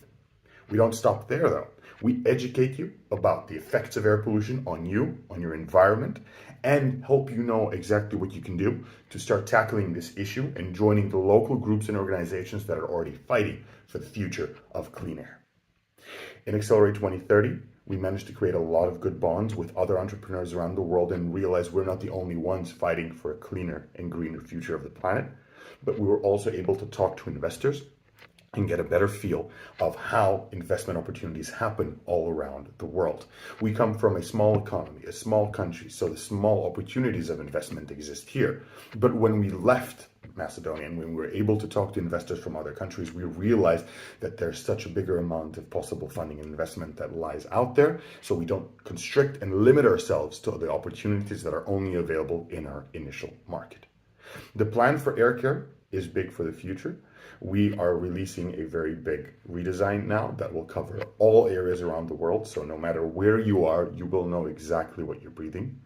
We don't stop there though. We educate you about the effects of air pollution on you, on your environment, and help you know exactly what you can do to start tackling this issue and joining the local groups and organizations that are already fighting for the future of clean air. In Accelerate2030, we managed to create a lot of good bonds with other entrepreneurs around the world and realize we're not the only ones fighting for a cleaner and greener future of the planet, but we were also able to talk to investors and get a better feel of how investment opportunities happen all around the world. We come from a small economy, a small country, so the small opportunities of investment exist here. But when we left Macedonia and when we were able to talk to investors from other countries, we realized that there's such a bigger amount of possible funding and investment that lies out there, so we don't constrict and limit ourselves to the opportunities that are only available in our initial market. The plan for AirCare is big for the future. We are releasing a very big redesign now that will cover all areas around the world. So no matter where you are, you will know exactly what you're breathing.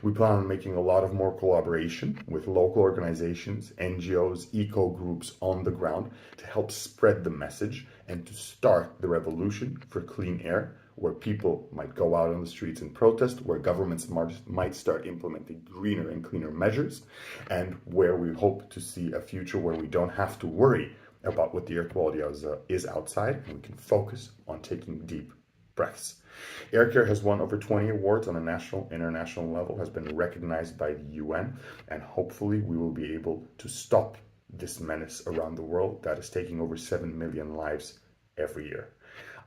We plan on making a lot of more collaboration with local organizations, NGOs, eco groups on the ground to help spread the message and to start the revolution for clean air, where people might go out on the streets and protest, where governments might start implementing greener and cleaner measures, and where we hope to see a future where we don't have to worry about what the air quality is outside, and we can focus on taking deep breaths. AirCare has won over 20 awards on a national, international level, has been recognized by the UN, and hopefully we will be able to stop this menace around the world that is taking over 7 million lives every year.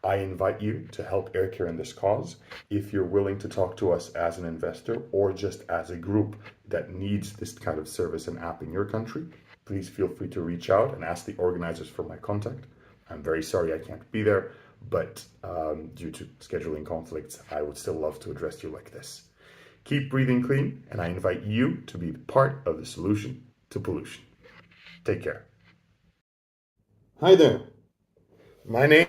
I invite you to help Air Care in this cause. If you're willing to talk to us as an investor or just as a group that needs this kind of service and app in your country, please feel free to reach out and ask the organizers for my contact. I'm very sorry I can't be there, but due to scheduling conflicts, I would still love to address you like this. Keep breathing clean, and I invite you to be part of the solution to pollution. Take care. Hi there. My name.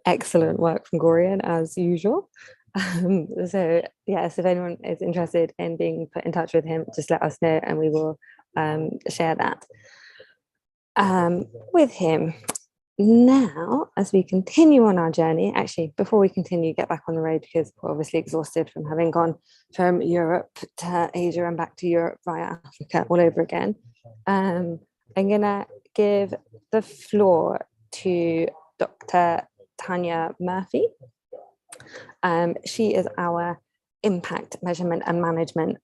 Excellent work from Gorian, as usual. So yes, if anyone is interested in being put in touch with him, just let us know and we will share that with him. Now, as we continue on our journey, actually, before we continue, get back on the road because we're obviously exhausted from having gone from Europe to Asia and back to Europe via Africa all over again. I'm going to give the floor to Dr. Tanya Murphy. She is our impact measurement and management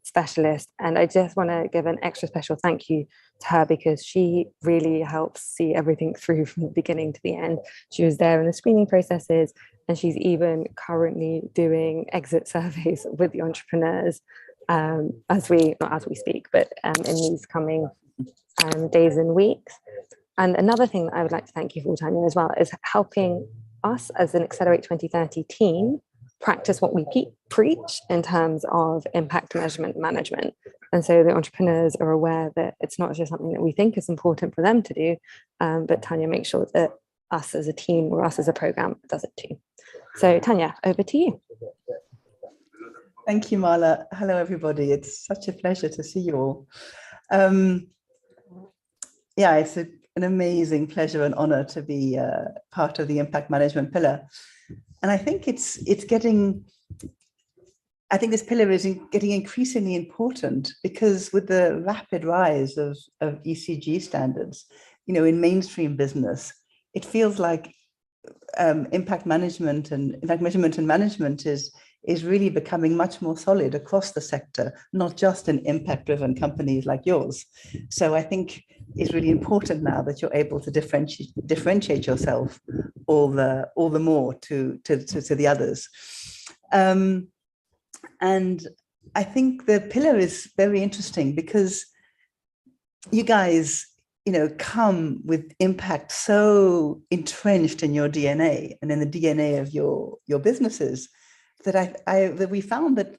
specialist, and I just want to give an extra special thank you to her because she really helps see everything through from the beginning to the end. She was there in the screening processes, and she's even currently doing exit surveys with the entrepreneurs not as we speak, but in these coming days and weeks. And another thing that I would like to thank you for, Tanya, as well, is helping us as an Accelerate 2030 team practice what we preach in terms of impact measurement management. And so the entrepreneurs are aware that it's not just something that we think is important for them to do, but Tanya makes sure that us as a team or us as a program does it too. So Tanya, over to you. Thank you, Marla. Hello, everybody. It's such a pleasure to see you all. Yeah, it's an amazing pleasure and honor to be part of the impact management pillar. And I think this pillar is getting increasingly important because with the rapid rise of ECG standards, in mainstream business, it feels like impact management and impact measurement and management is really becoming much more solid across the sector, not just in impact-driven companies like yours. So I think it's really important now that you're able to differentiate yourself all the more to the others. And I think the pillar is very interesting because you guys, come with impact so entrenched in your DNA and in the DNA of your businesses that we found that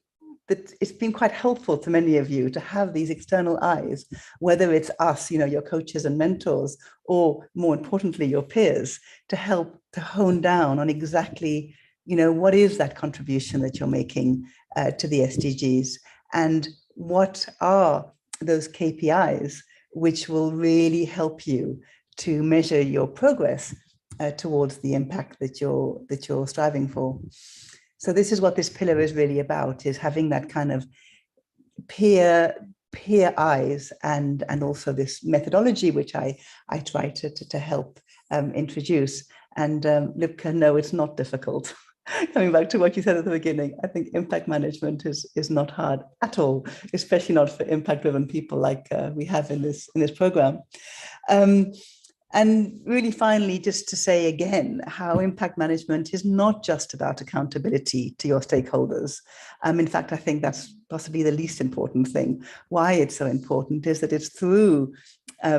it's been quite helpful to many of you to have these external eyes, whether it's us, your coaches and mentors, or more importantly, your peers, to help to hone down on exactly, what is that contribution that you're making to the SDGs, and what are those KPIs which will really help you to measure your progress towards the impact that you're striving for. So this is what this pillar is really about, is having that kind of peer eyes and also this methodology, which I try to help introduce. And Lipka, no, it's not difficult. Coming back to what you said at the beginning, I think impact management is not hard at all, especially not for impact-driven people like we have in this program. And really finally, just to say again, how impact management is not just about accountability to your stakeholders. In fact, I think that's possibly the least important thing. Why it's so important is that it's through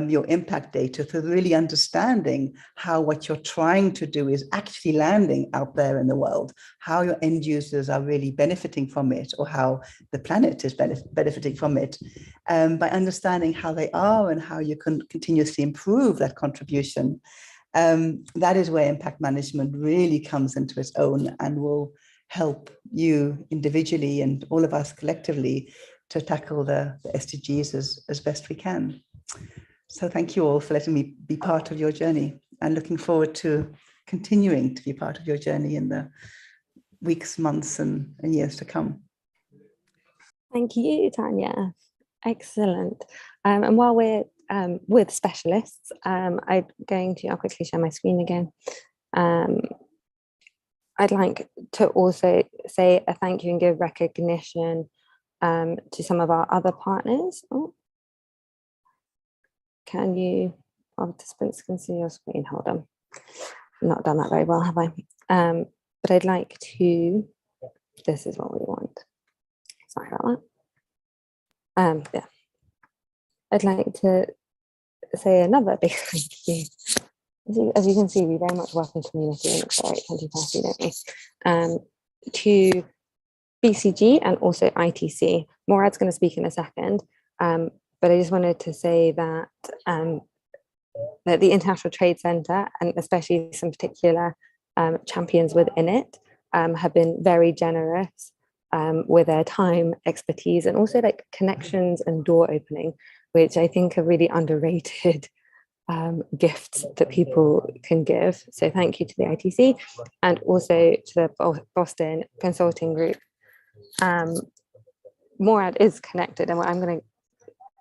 your impact data, through really understanding how what you're trying to do is actually landing out there in the world, how your end users are really benefiting from it, or how the planet is benefiting from it, by understanding how they are and how you can continuously improve that contribution. That is where impact management really comes into its own and will help you individually and all of us collectively to tackle the SDGs as best we can. So thank you all for letting me be part of your journey, and looking forward to continuing to be part of your journey in the weeks, months, and years to come. Thank you, Tanya. Excellent. And while we're with specialists, I'll quickly share my screen again. I'd like to also say a thank you and give recognition to some of our other partners. can you, participants can see your screen, hold on. I've not done that very well, have I? But I'd like to, this is what we want. Sorry about that. Yeah. I'd like to say another big thank you. As you can see, we very much work in community in Accelerate2030, don't we? To BCG and also ITC. Murad's going to speak in a second, but I just wanted to say that, that the International Trade Centre, and especially some particular champions within it, have been very generous with their time, expertise, and also like connections and door opening, which I think are really underrated gifts that people can give. So thank you to the ITC and also to the Boston Consulting Group. Murad is connected, and I'm going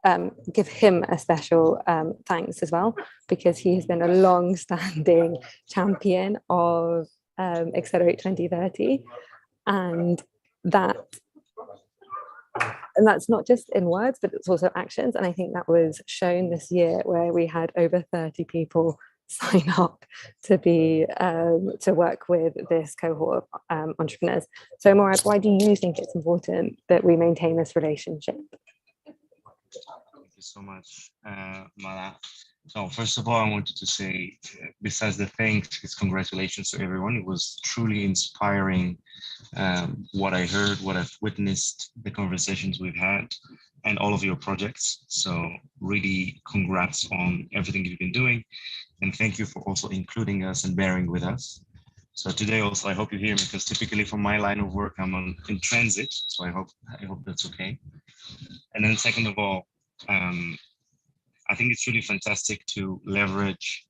to give him a special thanks as well, because he has been a long-standing champion of Accelerate2030, and that's not just in words, but it's also actions. And I think that was shown this year, where we had over 30 people sign up to be to work with this cohort of entrepreneurs. So Murad, why do you think it's important that we maintain this relationship? Thank you so much, Mala. So first of all, I wanted to say, besides the thanks, it's congratulations to everyone. It was truly inspiring what I heard, what I've witnessed, the conversations we've had, and all of your projects. So really congrats on everything you've been doing. And thank you for also including us and bearing with us. So today also, I hope you hear me, because typically from my line of work, I'm in transit. So I hope that's okay. And then second of all, I think it's really fantastic to leverage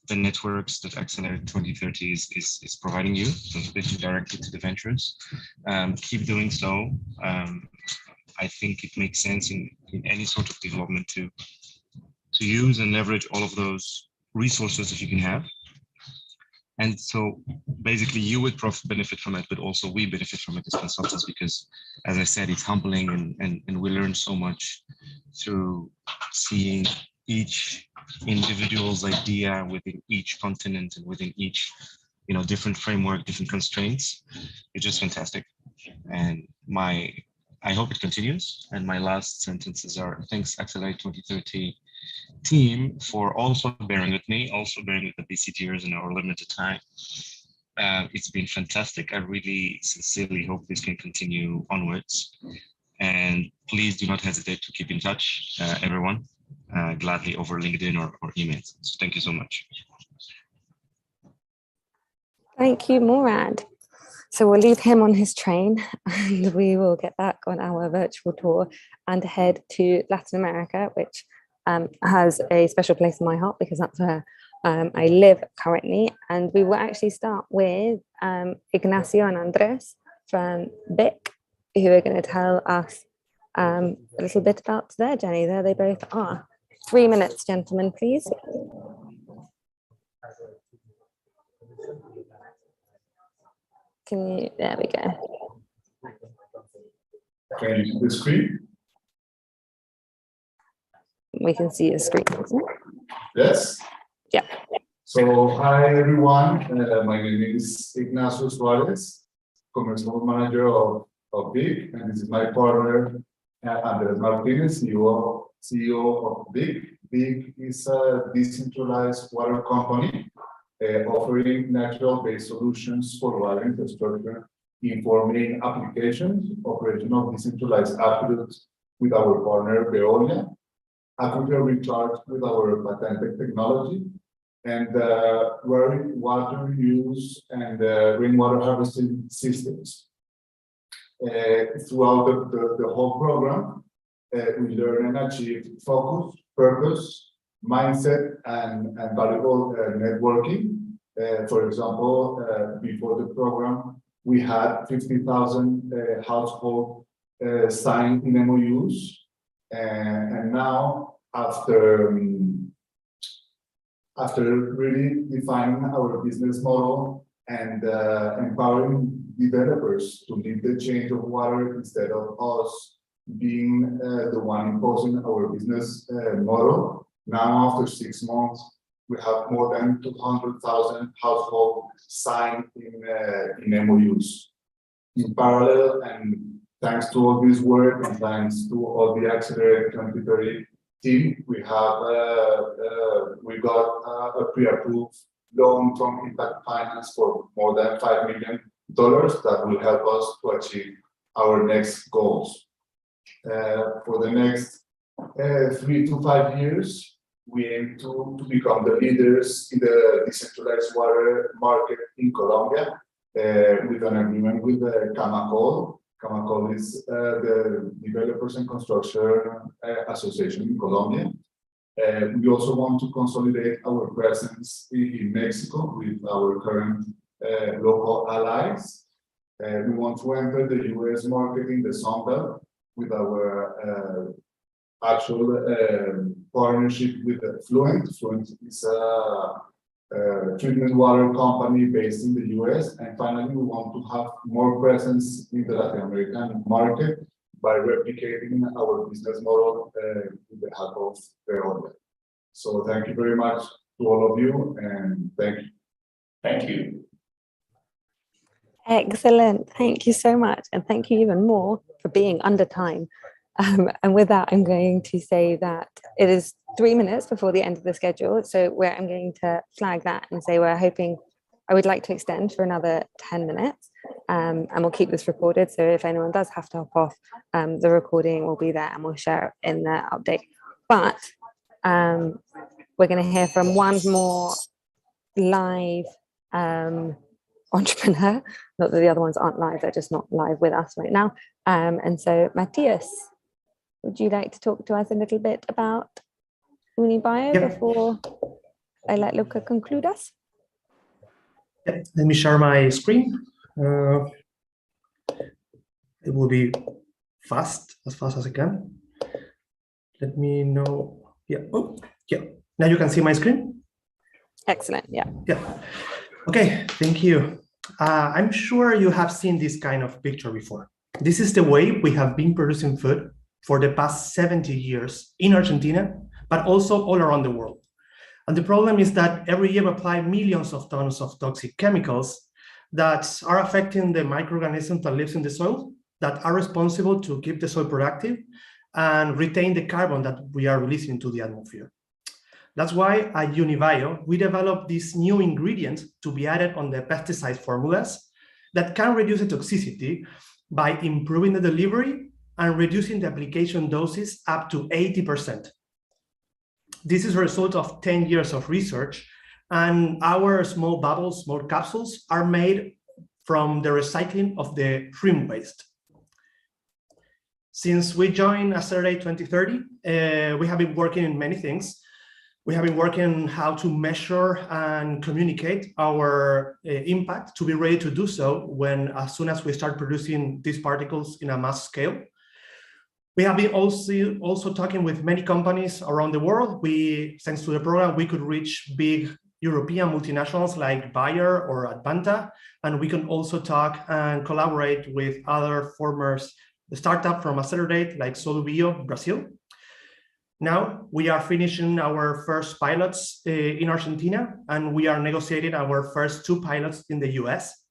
the networks that Accelerate2030 is providing you, so especially directly to the ventures. Keep doing so. I think it makes sense in any sort of development to use and leverage all of those resources that you can have. And so basically you would benefit from it, but also we benefit from it as consultants, because as I said, it's humbling and we learn so much through seeing each individual's idea within each continent and within each, different framework, different constraints. It's just fantastic. And I hope it continues. And my last sentences are, thanks Accelerate2030 team for also bearing with me, also bearing with the BCGers in our limited time. It's been fantastic. I really sincerely hope this can continue onwards. And please do not hesitate to keep in touch, everyone, gladly over LinkedIn or emails. So thank you so much. Thank you, Murad. So we'll leave him on his train and we will get back on our virtual tour and head to Latin America, which has a special place in my heart because that's where I live currently. And we will actually start with Ignacio and Andres from BIC, who are going to tell us a little bit about their journey. There they both are. 3 minutes, gentlemen, please. Can you, there we go. Can you see the screen? We can see your screen. Yes? Yeah. So, hi everyone. My name is Ignacio Suarez, Commercial Manager of BIC, and this is my partner, Andres Martinez, CEO of BIC. BIC is a decentralized water company offering natural-based solutions for water infrastructure in 4 main applications: operational decentralized aqueducts with our partner Veolia, aquifer recharge with our patented technology, and water use and rainwater harvesting systems. Throughout the whole program, we learn and achieve focus, purpose, mindset, and valuable networking. For example, before the program, we had 50,000 households signed in MOUs, and now after really defining our business model and empowering developers to lead the change of water instead of us being the one imposing our business model, Now, after 6 months, we have more than 200,000 households signed in MOUs. In parallel, and thanks to all this work and thanks to all the Accelerate2030 team, we got a pre-approved long-term impact finance for more than $5 million that will help us to achieve our next goals. For the next 3 to 5 years, we aim to become the leaders in the decentralized water market in Colombia with an agreement with Camacol. Camacol is the Developers and Construction Association in Colombia. We also want to consolidate our presence in Mexico with our current local allies. We want to enter the US market in the Sun Belt with our actual partnership with Fluent. Fluent is a treatment water company based in the US. And finally, we want to have more presence in the Latin American market by replicating our business model with the help of Veolia. So thank you very much to all of you, and thank you. Thank you. Excellent. Thank you so much. And thank you even more for being under time. And with that, I'm going to say that it is 3 minutes before the end of the schedule. So where I'm going to flag that and say we're hoping, I would like to extend for another 10 minutes. And we'll keep this recorded. So if anyone does have to hop off, the recording will be there and we'll share it in the update. But we're going to hear from one more live entrepreneur. Not that the other ones aren't live, they're just not live with us right now. And so Matthias, would you like to talk to us a little bit about Unibio before I let Luca conclude us? Yeah, let me share my screen. It will be fast as I can. Let me know. Yeah. Oh, yeah. Now you can see my screen. Excellent. Yeah. Yeah. Okay. Thank you. I'm sure you have seen this kind of picture before. This is the way we have been producing food for the past 70 years in Argentina, but also all around the world. And the problem is that every year we apply millions of tons of toxic chemicals that are affecting the microorganisms that live in the soil, that are responsible to keep the soil productive and retain the carbon that we are releasing into the atmosphere. That's why at Unibio, we developed these new ingredients to be added on the pesticide formulas that can reduce the toxicity by improving the delivery and reducing the application doses up to 80%. This is a result of 10 years of research, and our small bubbles, small capsules, are made from the recycling of the shrimp waste. Since we joined Accelerate2030, we have been working in many things. We have been working on how to measure and communicate our impact to be ready to do so as soon as we start producing these particles in a mass scale. We have been also talking with many companies around the world. Thanks to the program, we could reach big European multinationals like Bayer or Advanta, and we can also talk and collaborate with other former startups from Accelerate like Solubio, Brazil. Now we are finishing our first pilots in Argentina, and we are negotiating our first 2 pilots in the US.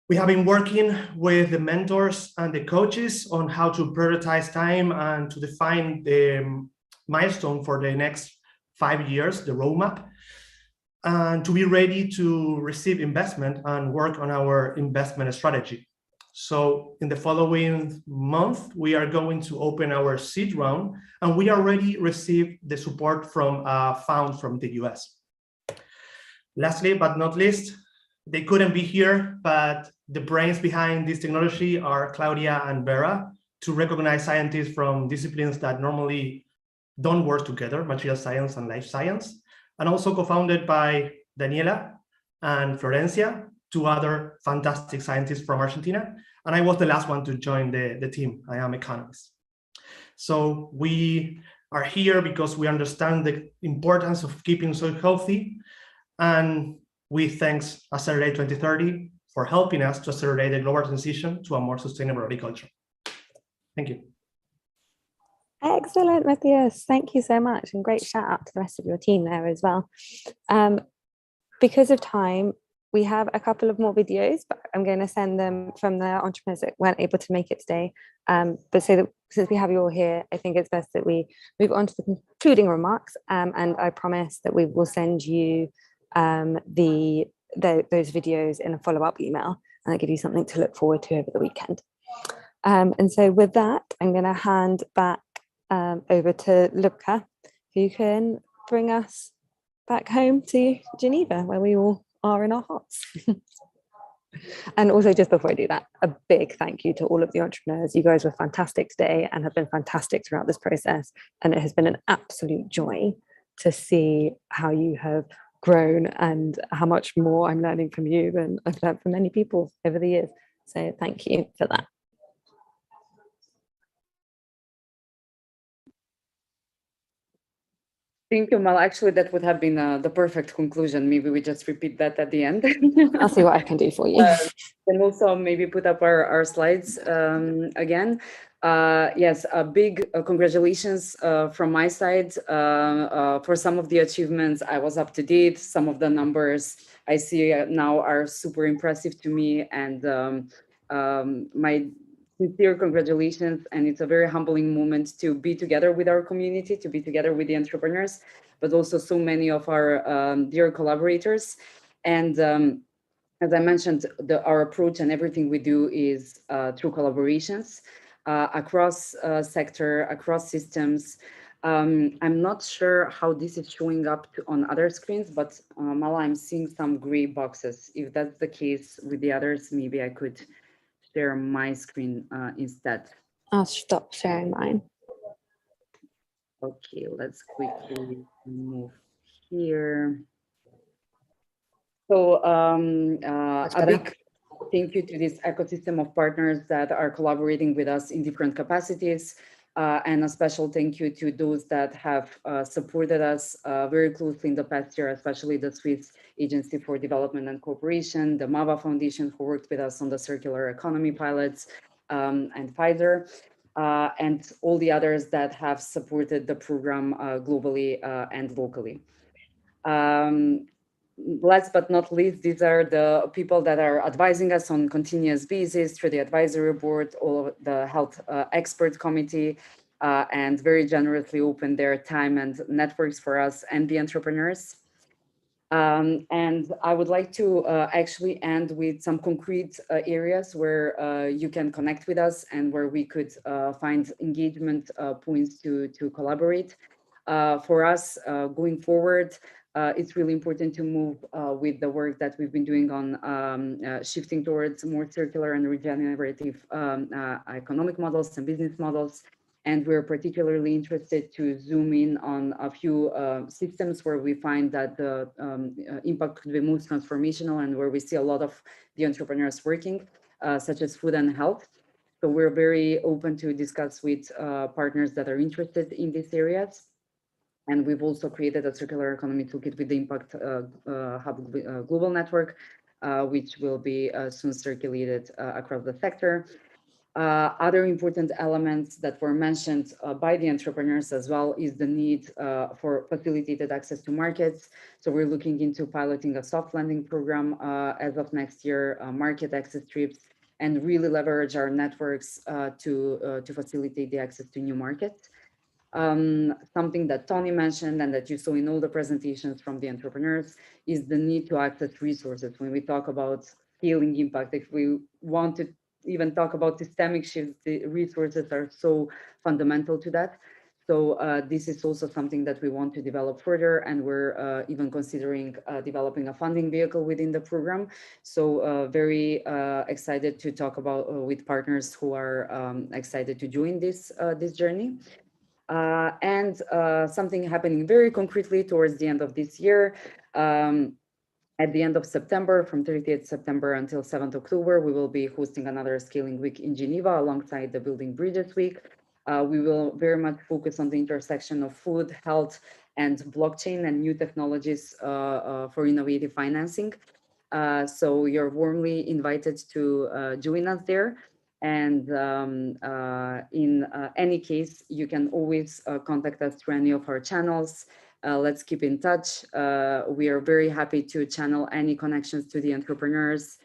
We have been working with the mentors and the coaches on how to prioritize time and to define the milestone for the next 5 years, the roadmap, and to be ready to receive investment and work on our investment strategy. So in the following month, we are going to open our seed round, and we already received the support from a fund from the US. Lastly, but not least, they couldn't be here, but the brains behind this technology are Claudia and Vera, to recognize scientists from disciplines that normally don't work together, material science and life science, and also co-founded by Daniela and Florencia, 2 other fantastic scientists from Argentina. And I was the last one to join the team. I am an economist. So we are here because we understand the importance of keeping soil healthy, and we thanks Accelerate2030 for helping us to accelerate the global transition to a more sustainable agriculture. Thank you. Excellent, Matthias. Thank you so much. And great shout out to the rest of your team there as well. Because of time, we have a couple of more videos, but I'm going to send them from the entrepreneurs that weren't able to make it today. But so that since we have you all here, I think it's best that we move on to the concluding remarks. And I promise that we will send you those videos in a follow-up email, and I'll give you something to look forward to over the weekend. And so with that, I'm going to hand back over to Luca, who can bring us back home to Geneva, where we all are in our hearts. And also, just before I do that, a big thank you to all of the entrepreneurs. You guys were fantastic today and have been fantastic throughout this process. And it has been an absolute joy to see how you have grown and how much more I'm learning from you than I've learned from many people over the years. So thank you for that. Thank you, Mal. Actually, that would have been the perfect conclusion. Maybe we just repeat that at the end. I'll see what I can do for you. And also maybe put up our slides again. Yes, a big congratulations from my side for some of the achievements. I was up to date. Some of the numbers I see now are super impressive to me, and my sincere congratulations. And it's a very humbling moment to be together with our community, to be together with the entrepreneurs, but also so many of our dear collaborators. And as I mentioned, our approach and everything we do is through collaborations across sector, across systems. I'm not sure how this is showing up on other screens, but Mala, I'm seeing some gray boxes. If that's the case with the others, maybe I could share my screen instead. I'll stop sharing mine. Okay, let's quickly move here. So a big thank you to this ecosystem of partners that are collaborating with us in different capacities. And a special thank you to those that have supported us very closely in the past year, especially the Swiss Agency for Development and Cooperation, the MAVA Foundation, who worked with us on the circular economy pilots, and Pfizer, and all the others that have supported the program globally and locally. Last but not least, these are the people that are advising us on continuous basis through the advisory board, all of the health expert committee, and very generously open their time and networks for us and the entrepreneurs. And I would like to actually end with some concrete areas where you can connect with us and where we could find engagement points to collaborate. For us, going forward, it's really important to move with the work that we've been doing on shifting towards more circular and regenerative economic models and business models. And we're particularly interested to zoom in on a few systems where we find that the impact could be most transformational and where we see a lot of the entrepreneurs working, such as food and health. So we're very open to discuss with partners that are interested in these areas. And we've also created a circular economy toolkit with the Impact Hub Global Network, which will be soon circulated across the sector. Other important elements that were mentioned by the entrepreneurs as well is the need for facilitated access to markets. So we're looking into piloting a soft lending program as of next year, market access trips, and really leverage our networks to facilitate the access to new markets. Something that Tony mentioned and that you saw in all the presentations from the entrepreneurs is the need to access resources. When we talk about scaling impact, if we want to even talk about systemic shifts, the resources are so fundamental to that. So this is also something that we want to develop further, and we're even considering developing a funding vehicle within the program. So very excited to talk about with partners who are excited to join this journey. And something happening very concretely towards the end of this year. At the end of September, from 30th September until 7th October, we will be hosting another scaling week in Geneva alongside the Building Bridges Week. We will very much focus on the intersection of food, health, and blockchain and new technologies for innovative financing. So you're warmly invited to join us there. And in any case, you can always contact us through any of our channels. Let's keep in touch. We are very happy to channel any connections to the entrepreneurs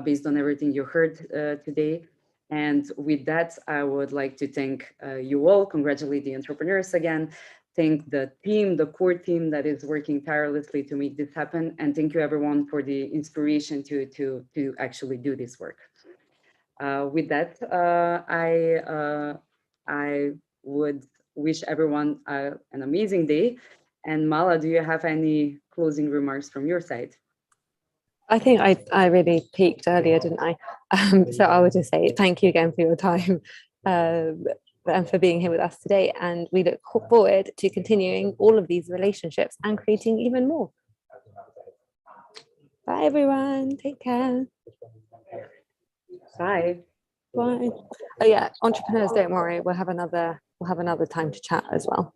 based on everything you heard today. And with that, I would like to thank you all, congratulate the entrepreneurs again, thank the team, the core team that is working tirelessly to make this happen. And thank you everyone for the inspiration to actually do this work. With that, I would wish everyone an amazing day. And Mala, do you have any closing remarks from your side? I think I really peaked earlier, didn't I? So I would just say thank you again for your time and for being here with us today. And we look forward to continuing all of these relationships and creating even more. Bye, everyone. Take care. Bye. Bye. Oh yeah, entrepreneurs, don't worry. We'll have another time to chat as well.